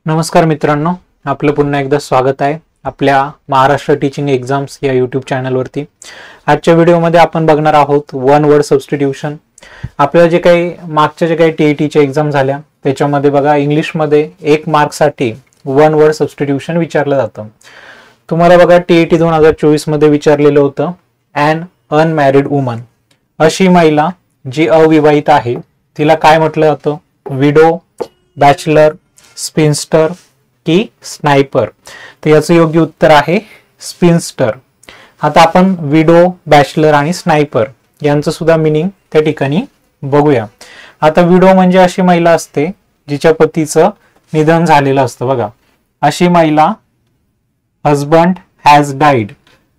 नमस्कार मित्रांनो, आपलं पुन्हा एकदा स्वागत आहे आपल्या महाराष्ट्र टीचिंग एक्झाम्स या यूट्यूब चॅनलवरती। आजच्या व्हिडिओमध्ये आपण बघणार आहोत वन वर्ड सबस्टिट्यूशन। आपल्याला जे काही मागच्या जे काही टीईटीच्या एक्झाम झाल्या त्याच्यामध्ये बघा इंग्लिशमध्ये 1 मार्कसाठी वन वर्ड सबस्टिट्यूशन विचारलं जातं। तुम्हाला बघा टीईटी 2024 मध्ये विचारलेलं होतं ॲन अनमॅरिड वुमन, अशी महिला जी अविवाहित आहे तिला काय म्हटलं जातं? विडो, बॅचलर, स्पिन्स्टर की स्नायपर? तर याचं योग्य उत्तर आहे स्पिन्स्टर। आता आपण विडो, बॅचलर आणि स्नायपर यांचं सुद्धा मीनिंग त्या ठिकाणी बघूया। आता विडो म्हणजे अशी महिला असते जिच्या पतीचं निधन झालेलं असतं। बघा, अशी महिला, husband has died.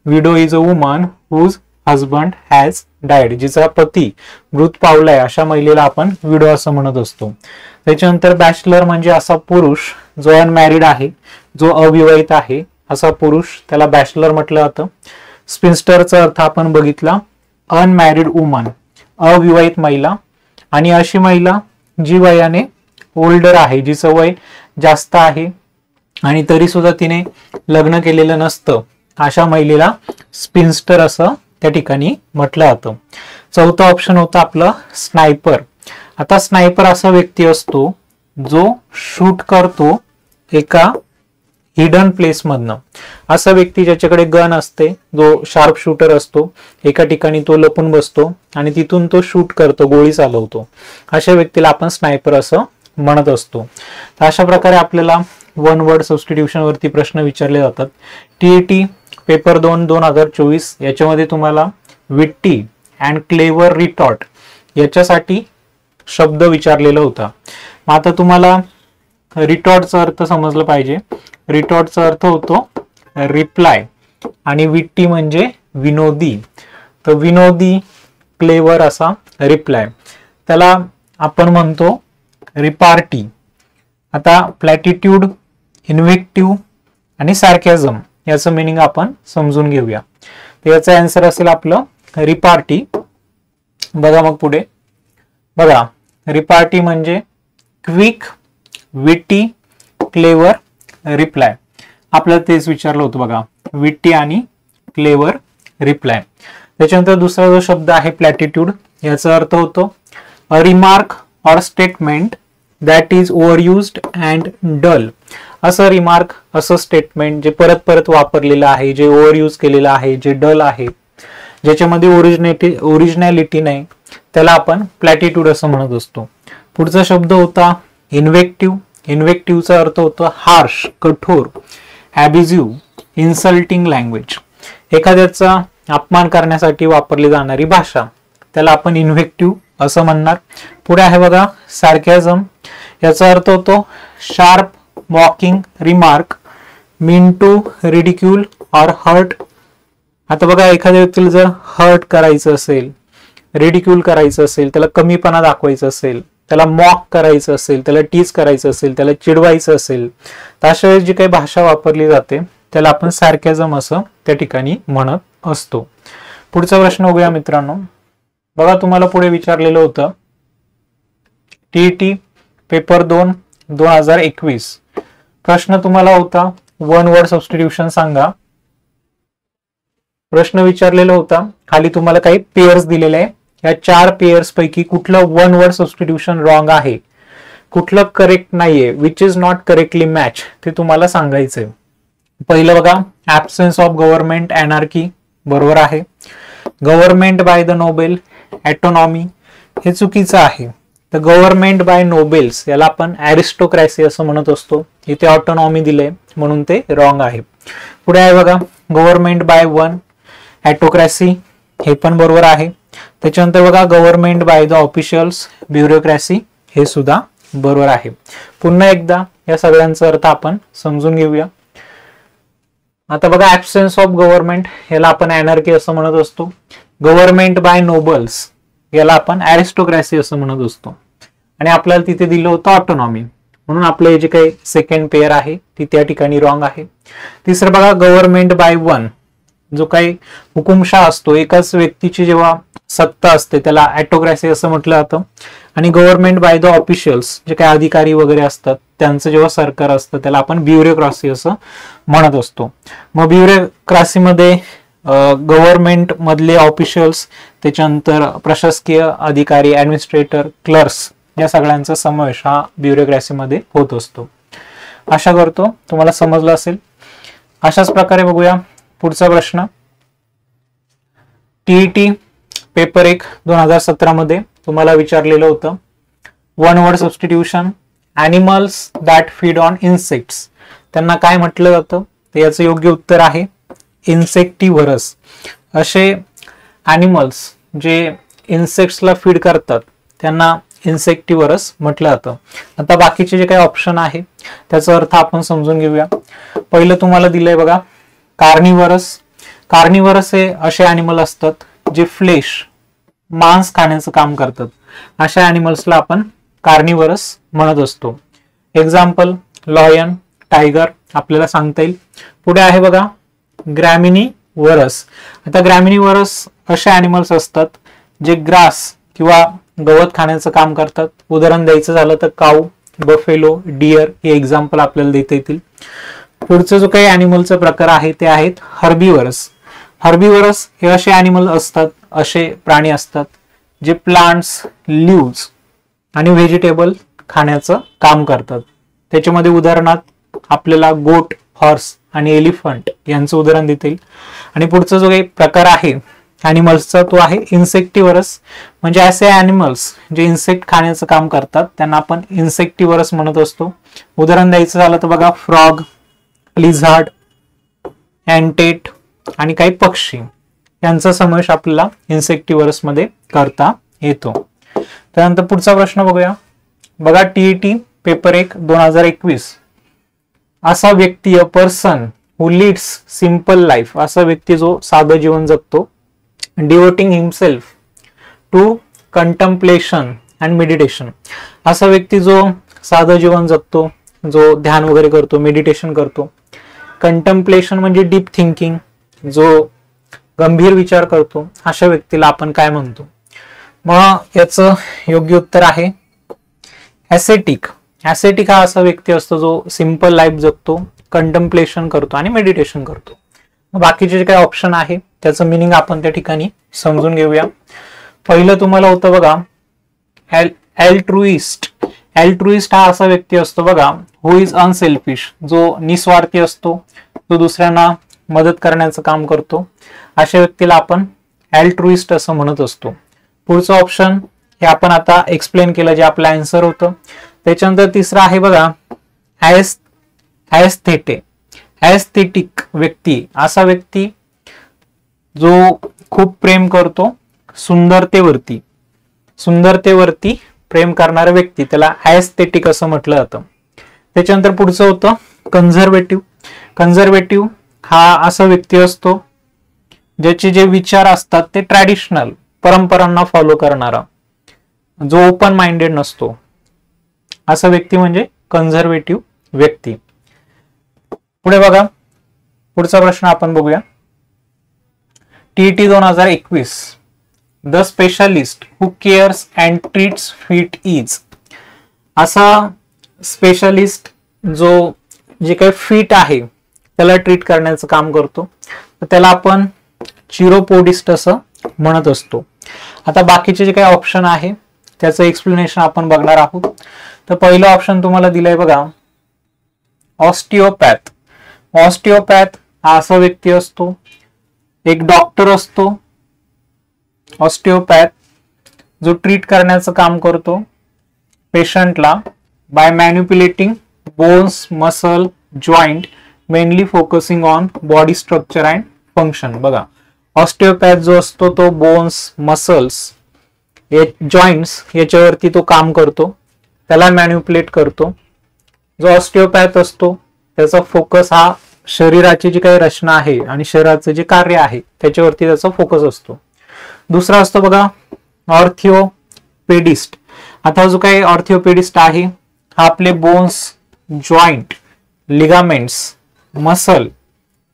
Widow is a woman whose husband has died, जिचा पती मृत पावलाय अशा महिलेला आपण विडो असं म्हणत असतो। त्याच्यानंतर बॅचलर म्हणजे असा पुरुष जो अनमॅरिड आहे, जो अविवाहित आहे असा पुरुष, त्याला बॅचलर म्हटलं जातं। स्पिन्स्टरचा अर्थ आपण बघितला अनमॅरिड वुमन, अविवाहित महिला, आणि अशी महिला जी वयाने ओल्डर आहे, जिचं वय जास्त आहे आणि तरी सुद्धा तिने लग्न केलेलं नसतं अशा महिलेला स्पिन्स्टर असं त्या ठिकाणी म्हटलं जातं। चौथा ऑप्शन होता आपलं स्नायपर। आता स्नायपर असा व्यक्ती असतो जो शूट करतो एका हिडन प्लेस मधनं। असा व्यक्ती ज्याच्याकडे गन असते, जो शार्प शूटर असतो, एका ठिकाणी तो लपून बसतो आणि तिथून तो शूट करतो, गोळी चालवतो, अशा व्यक्तीला आपण स्नायपर असं म्हणत असतो। तर अशा प्रकारे आपल्याला वन वर्ड सबस्टिट्यूशन वरती प्रश्न विचारले जातात। टीईटी पेपर 2 2024 याच्यामध्ये तुम्हाला विट्टी अँड क्लेवर रिटॉर्ट याच्यासाठी शब्द विचारलेला होता। मग आता तुम्हाला रिटॉर्टचा अर्थ समजलं पाहिजे। रिटॉर्टचा अर्थ होतो रिप्लाय आणि विट्टी म्हणजे विनोदी। तर विनोदी, क्लेवर असा रिप्लाय, त्याला आपण म्हणतो रिपार्टी। आता प्लॅटिट्यूड, इन्व्हेक्टिव्ह आणि सार्कॅझम याचं मीनिंग आपण समजून घेऊया। तर याचा आन्सर असेल आपलं रिपार्टी। बघा मग पुढे बघा, रिपार्टी म्हणजे क्विक, विट्टी, क्लेवर, रिप्लाय। आपल्याला तेच विचारलं होतं बघा, विट्टी आणि क्लेवर रिप्लाय। त्याच्यानंतर दुसरा जो शब्द आहे प्लॅटिट्यूड, याचा अर्थ होतो a remark or statement that is overused and dull. असं रिमार्क, असं स्टेटमेंट जे परत परत वापरलेलं आहे, जे ओव्हरयूज केलेलं आहे, जे डल आहे, ज्याच्यामध्ये ओरिजिनॅलिटी नाही, त्याला आपण प्लॅटिट्यूड असं म्हणत असतो। पुढचा शब्द होता इन्व्हेक्टिव्ह। इन्व्हेक्टिव्हचा अर्थ होतो हार्श, कठोर, ॲब्युझिव्ह, इन्सल्टिंग लँग्वेज। एखाद्याचा अपमान करण्यासाठी वापरली जाणारी भाषा, त्याला आपण इन्व्हेक्टिव्ह असं म्हणणार। पुढे आहे बघा सार्कॅझम। याचा अर्थ होतो sharp, mocking remark mean to ridicule or hurt. आता बघा, एखाद्या व्यक्तीला जर हर्ट करायचं असेल, रिडिक्यूल करायचं असेल, त्याला कमीपणा दाखवायचं असेल, त्याला मॉक करायचं असेल, त्याला टीज करायचं असेल, त्याला चिडवायचं असेल, तर अशा वेळेस जी काही भाषा वापरली जाते त्याला आपण सार्कॅझम असं त्या ठिकाणी म्हणत असतो। पुढचा प्रश्न बघूया मित्रांनो। बघा, तुम्हाला पुढे विचारलेलं होतं टीईटी पेपर 2 2021। प्रश्न तुम्हाला होता वन वर्ड सबस्टिट्यूशन सांगा। प्रश्न विचारलेला होता, खाली तुम्हाला काही पेयर्स दिलेले आहे, या 4 पेयर्स पैकी कुठलं वन वर्ड सबस्टिट्यूशन रॉंग आहे, कुठलं करेक्ट नाहीये, which is not correctly match, ते तुम्हाला सांगायचंय। पहिलं बघा, ऍब्सेन्स ऑफ गव्हर्नमेंट अनार्की, बरोबर आहे। Government by the Nobel, autonomy, हे चुकीचं आहे। तर गव्हर्नमेंट बाय नोबेल्स याला आपण ॲरिस्टोक्रॅसी असं म्हणत असतो, इथे ऑटोनॉमी दिलंय म्हणून ते रॉंग आहे। पुढे आहे बघा गव्हर्नमेंट बाय वन, ऑटोक्रॅसी, हे पण बरोबर आहे। त्याच्यानंतर बघा गव्हर्नमेंट बाय द ऑफिशियल्स, ब्युरोक्रॅसी, हे सुद्धा बरोबर आहे। पुन्हा एकदा या सगळ्यांचा अर्थ आपण समजून घेऊया। आता बघा, ऍब्सेन्स ऑफ गव्हर्नमेंट याला आपण अनार्की असं म्हणत असतो। गव्हर्नमेंट बाय नोबल्स याला आपण ॲरिस्टोक्रॅसी असं म्हणत असतो, आणि आपल्याला तिथे दिलं होतं ऑटोनॉमी, म्हणून आपलं जे काही सेकंड पेयर आहे ती त्या ठिकाणी रॉंग आहे। तिसरं बघा, गव्हर्नमेंट बाय वन, जो काही हुकुमशाह असतो, एकाच व्यक्तीची जेव्हा सत्ता असते त्याला ऑटोक्रॅसी असं म्हटलं जातं। आणि गव्हर्नमेंट बाय द ऑफिशियल्स, जे काही अधिकारी वगैरे असतात त्यांचं जेव्हा सरकार असतं त्याला आपण ब्युरोक्रॅसी असं म्हणत असतो. मग ब्युरोक्रॅसीमध्ये गव्हर्नमेंट मधले ऑफिशियल्स, त्याच्यानंतर प्रशासकीय अधिकारी, ऍडमिनिस्ट्रेटर, क्लर्क्स या सगळ्यांचा समावेश हा ब्युरोक्रॅसीमध्ये होत असतो. आशा करतो तुम्हाला समजलं असेल. अशाच प्रकारे बघूया पुढचा प्रश्न. टीईटी पेपर 1 2017 मध्ये तुम्हाला विचारलेलं होतं one word substitution, animals that feed on insects. त्यांना काय म्हटलं जातं? तर याचं योग्य उत्तर आहे इन्सेक्टिव्हरस. असे ॲनिमल्स जे इन्सेक्ट्सला फीड करतात त्यांना इन्सेक्टिव्हरस म्हटलं जातं. आता बाकीचे जे काही ऑप्शन आहे त्याचा अर्थ आपण समजून घेऊया. पहिलं तुम्हाला दिलंय बघा कार्निव्हरस. कार्निव्हरस हे असे ॲनिमल असतात जे फ्लेश, मांस खाण्याचं काम करतात. अशा ॲनिमल्सला आपण कार्निव्हरस म्हणत असतो. एक्झाम्पल लॉयन, टायगर आपल्याला सांगता येईल. पुढे आहे बघा ग्रॅमिनिव्हरस. आता ग्रॅमिनिव्हरस असे ॲनिमल्स असतात जे ग्रास किंवा गवत खाण्याचं काम करतात. उदाहरण द्यायचं झालं तर काऊ, बफेलो, डिअर हे एक्झाम्पल आपल्याला देता येतील. पुढचं जो काही ॲनिमलचा प्रकार आहे ते आहेत हर्बिव्हरस. हर्बिव्हरस हे असे ॲनिमल असतात, असे प्राणी असतात जे प्लांट्स, लिव्स आणि व्हेजिटेबल खाण्याचं काम करतात. त्याच्यामध्ये उदाहरणात आपल्याला गोट, हॉर्स आणि एलिफंट यांचं उदाहरण देता येईल. आणि पुढचा जो काही प्रकार आहे ॲनिमल्सचा तो आहे इन्सेक्टिव्हरस. म्हणजे असे ॲनिमल्स जे इन्सेक्ट खाण्याचं काम करतात त्यांना आपण इन्सेक्टिव्हरस म्हणत असतो. उदाहरण द्यायचं झालं तर बघा फ्रॉग, लिझार्ड, अँटेट आणि काही पक्षी यांचा समावेश आपल्याला इन्सेक्टिव्हरस मध्ये करता येतो. त्यानंतर पुढचा प्रश्न बघूया. बघा टीईटी पेपर 1 2021. असा व्यक्ती, a person who leads simple life, असा व्यक्ती जो साधं जीवन जगतो, devoting himself to contemplation and meditation. असा व्यक्ती जो साधं जीवन जगतो, जो ध्यान वगैरे करतो, मेडिटेशन करतो. कंटम्पलेशन म्हणजे डीप थिंकिंग, जो गंभीर विचार करतो, अशा व्यक्तीला आपण काय म्हणतो? मग याचं योग्य उत्तर आहे ॲसेटिक. ॲसेटिक हा असा व्यक्ती असतो जो सिंपल लाईफ जगतो, कंटम्पलेशन करतो आणि मेडिटेशन करतो. बाकीचे जे काही ऑप्शन आहे त्याचं मिनिंग आपण त्या ठिकाणी समजून घेऊया. पहिलं तुम्हाला होतं बघा अल्ट्रुइस्ट. अल्ट्रुइस्ट हा असा व्यक्ती असतो बघा हु इज अनसेल्फिश, जो निस्वार्थी असतो, जो दुसऱ्यांना मदत करण्याचं काम करतो. अशा व्यक्तीला आपण अल्ट्रुइस्ट असं म्हणत असतो. पुढचं ऑप्शन हे आपण आता एक्सप्लेन केलं जे आपलं आन्सर होतं. त्याच्यानंतर तिसरं आहे बघा ॲस्थेटिक व्यक्ती. असा व्यक्ती जो खूप प्रेम करतो सुंदरतेवरती प्रेम करणारा व्यक्ती, त्याला ॲस्थेटिक असं म्हटलं जातं. त्याच्यानंतर पुढचं होतं कन्झर्वेटिव्ह. कन्झर्वेटिव्ह हा असा व्यक्ती असतो ज्याचे जे विचार असतात ते ट्रॅडिशनल, परंपरांना फॉलो करणारा, जो ओपन माइंडेड नसतो, असा व्यक्ती म्हणजे कन्झर्वेटिव्ह व्यक्ती. पुढे बघा पुढचा प्रश्न आपण बघूया. TET 2021. The specialist who CARES and treats fit is. असा स्पेशलिस्ट जो जे काही फिट आहे त्याला ट्रीट करण्याचं काम करतो, तर त्याला आपण चिरोपोडिस्ट असं म्हणत असतो. आता बाकीचे जे काही ऑप्शन आहे त्याचं एक्सप्लेनेशन आपण बघणार आहोत. तर पहिलं ऑप्शन तुम्हाला दिलंय बघा ऑस्टिओपॅथ. ऑस्टिओपॅथ हा असा व्यक्ती असतो, एक डॉक्टर असतो ऑस्टिओपॅथ, जो ट्रीट करण्याचं काम करतो पेशंटला by manipulating bones, muscle, joint, mainly focusing on body structure and function. बघा ऑस्टिओपॅथ जो असतो तो बोन्स, मसल्स, जॉईंट्स याच्यावरती तो काम करतो, त्याला मॅन्युप्युलेट करतो. जो ऑस्टिओपॅथ असतो त्याचा फोकस हा शरीराची जी काही रचना आहे आणि शरीराचं जे कार्य आहे त्याच्यावरती त्याचा फोकस असतो. दुसरा असतो बघा ऑर्थोपेडिस्ट. आता जो काही ऑर्थोपेडिस्ट आहे हा आपले बोन्स, जॉईंट, लिगामेंट्स, मसल,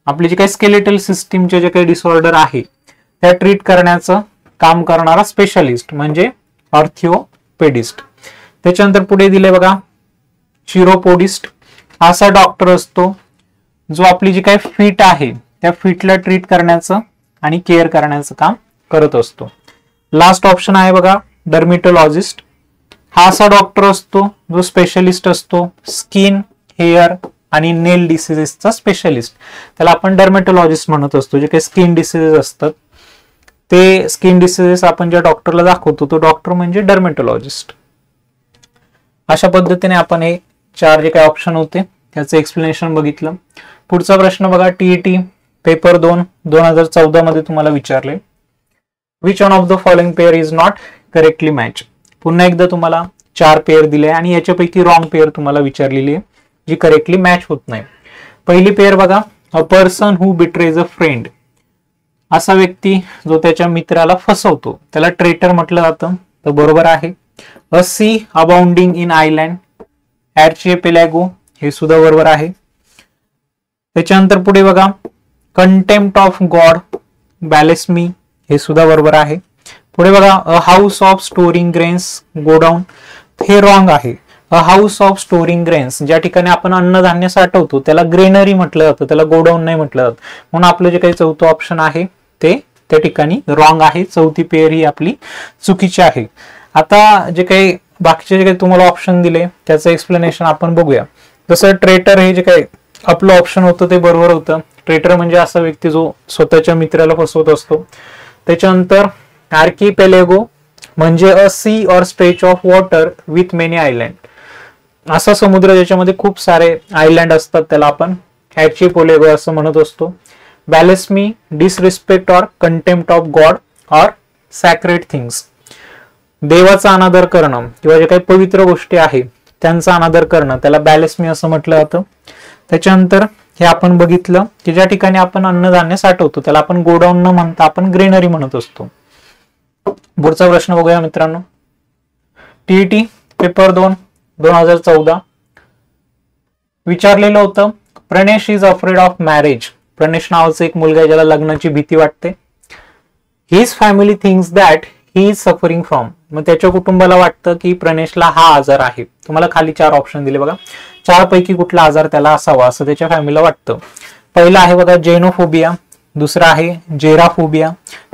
आपली जे काही स्केलेटल सिस्टीमचे जे काही डिसऑर्डर आहे त्या ट्रीट करण्याचं काम करणारा स्पेशलिस्ट म्हणजे ऑर्थोपेडिस्ट. त्याच्यानंतर पुढे दिले बघा चिरोपोडिस्ट हा असा डॉक्टर असतो जो आपली जी काही फीट आहे त्या फीटला ट्रीट करण्याचं आणि केअर करण्याचं काम करत असतो. लास्ट ऑप्शन आहे बघा डर्मेटोलॉजिस्ट. हा असा डॉक्टर असतो जो स्पेशलिस्ट असतो स्किन, हेअर आणि नेल डिसीजेसचा स्पेशलिस्ट. त्याला आपण डर्मेटोलॉजिस्ट म्हणत असतो. जे काही स्किन डिसीजेस असतात ते स्किन डिसीजेस आपण ज्या डॉक्टरला दाखवतो तो डॉक्टर म्हणजे डर्मेटोलॉजिस्ट. अशा पद्धतीने आपण हे 4 जे काही ऑप्शन होते त्याचं एक्सप्लेनेशन बघितलं. पुढचा प्रश्न बघा टीईटी पेपर 2 2014 मध्ये तुम्हाला विचारले which one of the following pair is not correctly match. पुन्हा एकदा तुम्हाला 4 पेअर दिले आणि याच्यापैकी रॉंग पेअर तुम्हाला विचारलेली आहे जी करेक्टली मॅच होत नाही. पहिली पेअर बघा a person who betrays a friend. असा व्यक्ती जो त्याच्या मित्राला फसवतो त्याला ट्रेटर म्हटलं जातं. तर बरोबर आहे. अ सी अबाउंडिंग इन आयलँड आर्चिपेलागो हे सुद्धा बरोबर आहे. त्याच्यानंतर पुढे बघा कंटेम्प्ट ऑफ गॉड बॅलेस्मी हे सुद्धा बरोबर आहे. पुढे बघा अ house of storing grains godown हे रॉंग आहे. अ हाऊस ऑफ स्टोरिंग ग्रेन्स ज्या ठिकाणी आपण अन्नधान्य साठवतो त्याला ग्रेनरी म्हटलं जातं, त्याला गोडाऊन नाही म्हटलं जातं. म्हणून आपलं जे काही चौथं ऑप्शन आहे ते त्या ठिकाणी रॉंग आहे. चौथी पेअर ही आपली चुकीची आहे. आता जे काही बाकीचे जे काही तुम्हाला ऑप्शन दिले त्याचं एक्सप्लेनेशन आपण बघूया. जसं ट्रेटर हे जे काही आपलं ऑप्शन होतं ते बरोबर होतं. ट्रेटर म्हणजे असा व्यक्ती जो स्वतःच्या मित्राला फसवत असतो. त्याच्यानंतर आर्किपेलेगो म्हणजे a sea or stretch of water with many island. असा समुद्र ज्याच्यामध्ये खूप सारे आयलँड असतात त्याला आपण आर्चिपेलागो असं म्हणत असतो. Blasphemy disrespect or contempt of God or sacred things. देवाचा अनादर करणं किंवा जे काही पवित्र गोष्टी आहेत त्यांचा अनादर करणं त्याला बॅलेस्मी असं म्हटलं जातं. त्याच्यानंतर हे आपण बघितलं की ज्या ठिकाणी आपण अन्नधान्य साठवतो त्याला आपण गोडाऊन न म्हणता आपण ग्रेनरी म्हणत असतो. पुढचा प्रश्न बघूया मित्रांनो. टीईटी पेपर 2 2014 विचारलेलं होतं Pranesh is afraid of marriage. Pranesh नावाचा एक मुलगा आहे ज्याला लग्नाची भीती वाटते. His family thinks that he is suffering from. मग त्याच्या कुटुंबाला वाटतं की प्रणेशला हा आजार आहे. तुम्हाला खाली 4 ऑप्शन दिले बघा. 4 पैकी कुठला आजार त्याला असावा असं त्याच्या फॅमिलीला वाटतं. पहिला आहे बघा जेनोफोबिया, दुसरा आहे जेराफोबिया,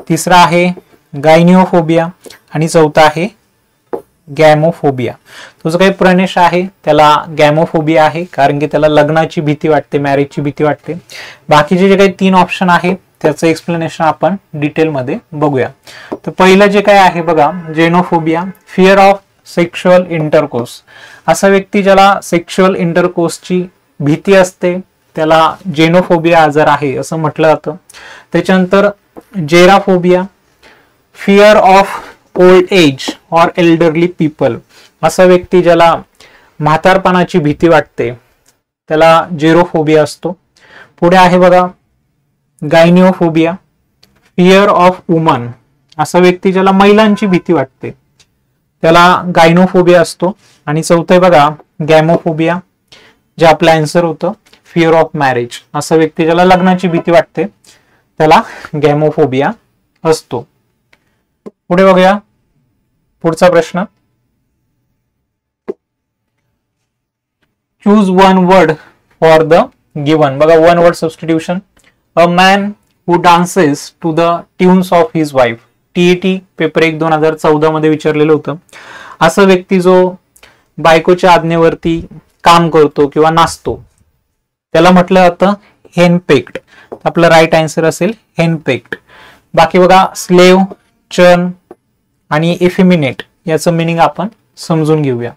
तिसरा आहे गायनिओफोबिया आणि चौथा आहे गॅमोफोबिया. तो जो काही प्रणेश आहे त्याला गॅमोफोबिया आहे कारण की त्याला लग्नाची भीती वाटते, मॅरेजची भीती वाटते. बाकीचे जे काही 3 ऑप्शन आहे त्याचं एक्सप्लेनेशन आपण डिटेलमध्ये बघूया. तर पहिलं जे काय आहे बघा xenophobia fear of sexual intercourse. असा व्यक्ती ज्याला सेक्शुअल इंटरकोर्सची भीती असते त्याला जेनोफोबिया आजार आहे असं म्हटलं जातं. त्याच्यानंतर gerophobia fear of old age or elderly people. असा व्यक्ती ज्याला म्हातारपणाची भीती वाटते त्याला जेरोफोबिया असतो. पुढे आहे बघा गायनिओफोबिया फिअर ऑफ वुमन. असा व्यक्ती ज्याला महिलांची भीती वाटते त्याला गायनोफोबिया असतो. आणि चौथं आहे बघा गॅमोफोबिया जे आपलं आन्सर होतं फिअर ऑफ मॅरेज. असा व्यक्ती ज्याला लग्नाची भीती वाटते त्याला गॅमोफोबिया असतो. पुढे बघूया पुढचा प्रश्न. Choose one word for the given. बघा one word substitution. A man who dances to the tunes of his wife. TET paper 1 2014 मध्ये विचारलेलं होतं. असा व्यक्ती जो बायकोच्या आज्ञेवरती काम करतो किंवा नाचतो त्याला म्हटलं जातं हेनपेक्ट. आपलं राईट आन्सर असेल हेनपेक्ट. बाकी बघा स्लेव, चर्न आणि इफिमिनेट याचं मिनिंग आपण समजून घेऊया.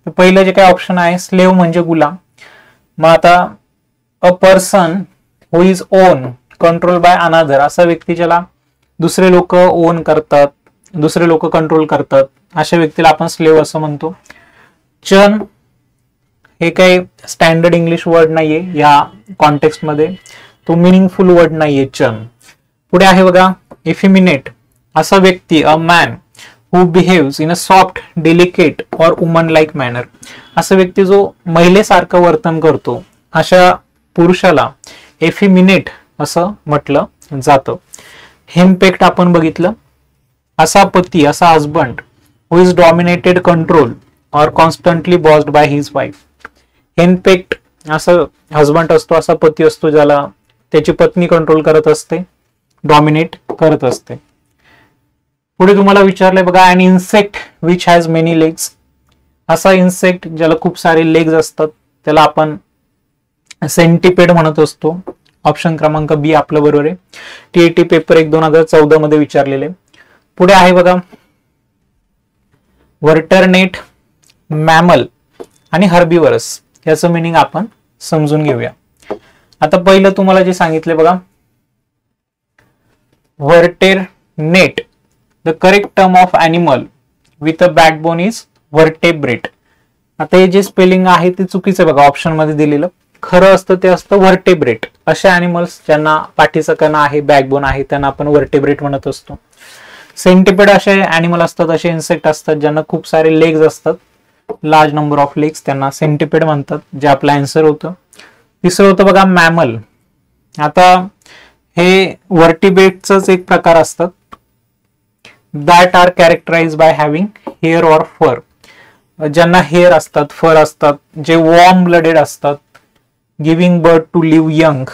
पहिलं जे काही ऑप्शन आहे स्लेव म्हणजे गुलाम. मग आता अ person who is on control by another. असा व्यक्ती ज्याला दुसरे लोक ओन करतात, दुसरे लोक कंट्रोल करतात अशा व्यक्तीला आपण स्लेव असं म्हणतो. चर्न हे काही स्टँडर्ड इंग्लिश वर्ड नाहीये या कॉन्टेक्स्ट मध्ये, तो मिनिंगफुल वर्ड नाहीये चर्न. पुढे आहे बघा इफिमिनेट. असा व्यक्ती a man who behaves in a soft delicate or woman like manner. असा व्यक्ती जो महिलेसारखं वर्तन करतो अशा पुरुषाला एफिमिनेट असं म्हटलं जातं. हेनपेक्ट आपण बघितलं. असा पती, असा husband who is dominated control or constantly bossed by his wife. Henpecked असं हजबंड असतो, असा पती असतो ज्याला त्याची पत्नी कंट्रोल करत असते, डॉमिनेट करत असते. पुढे तुम्हाला विचारलंय बघा, an insect which has many legs. असा इन्सेक्ट ज्याला खूप सारे लेग्स असतात त्याला आपण सेंटिपेड म्हणत असतो. ऑप्शन क्रमांक बी आपलं बरोबर आहे. टीईटी पेपर 1 2014 मध्ये विचारलेले. पुढे आहे बघा, वर्टरनेट, मॅमल आणि हर्बिवरस. याचं मिनिंग आपण समजून घेऊया. आता पहिलं तुम्हाला जे सांगितले बघा, vertrenate, the correct term of animal with a backbone is vertebrate. आता हे जे स्पेलिंग आहे ते चुकीचं बघा, ऑप्शन मध्ये दिलेलं. खरं असतं ते असतं वर्टेब्रेट. अशा अॅनिमल्स ज्यांना पाठीचा कणा आहे, बॅकबोन आहे, त्यांना आपण वर्टेब्रेट म्हणत असतो. सेंटिपेड असे अॅनिमल असतात, असे इन्सेक्ट असतात ज्यांना खूप सारे लेग्स असतात, लार्ज नंबर ऑफ लेग्स, त्यांना सेंटिपेड म्हणतात, जे आपलं आन्सर होतं. तिसरं होतं बघा मॅमल. आता हे वर्टिब्रेटच एक प्रकार असतात, that are characterize by having hair or fur. ज्यांना हेअर असतात, फर असतात, जे वॉर्म ब्लडेड असतात, giving birth to live young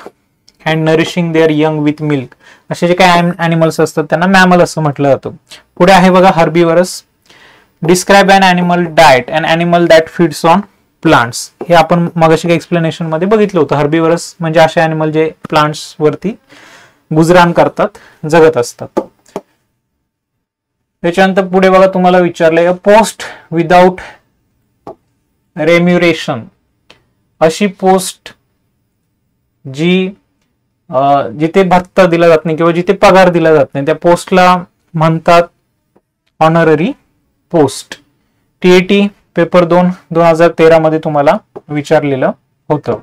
and nourishing their young with milk. असे जे काही अॅनिमल्स असतात त्यांना मॅमल असं म्हटलं जातं. पुढे आहे बघा herbivorous. Describe an animal diet, an animal that feeds on plants. हे आपण मगाशी एक्सप्लेनेशन मध्ये बघितलं होतं. हर्बिवरस म्हणजे असे ॲनिमल जे प्लांट्स वरती गुजराण करतात, जगत असतात. त्याच्यानंतर पुढे बघा तुम्हाला विचारलंय, पोस्ट विदाउट रेम्युरेशन. अशी पोस्ट जी जिथे भत्ता दिला जात नाही किंवा जिथे पगार दिला जात नाही त्या पोस्टला म्हणतात ऑनररी पोस्ट. टीएटी पेपर 2 2013 मध्ये तुम्हाला विचारलेलं होतं.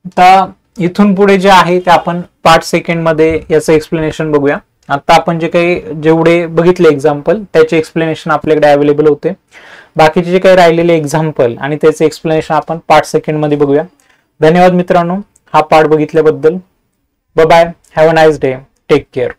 आता इथून पुढे जे आहे ते आपण पार्ट सेकंड मध्ये याचं एक्सप्लेनेशन बघूया. आता आपण जेवढे बघितले एक्झाम्पल त्याचे एक्सप्लेनेशन आपल्याकडे अवेलेबल होते. बाकीचे जे काही राहिलेले एक्झाम्पल आणि त्याचे एक्सप्लेनेशन आपण पार्ट सेकंड मध्ये बघूया. धन्यवाद मित्रांनो, हा पार्ट बघितल्याबद्दल. Bye bye, have a nice day, take care.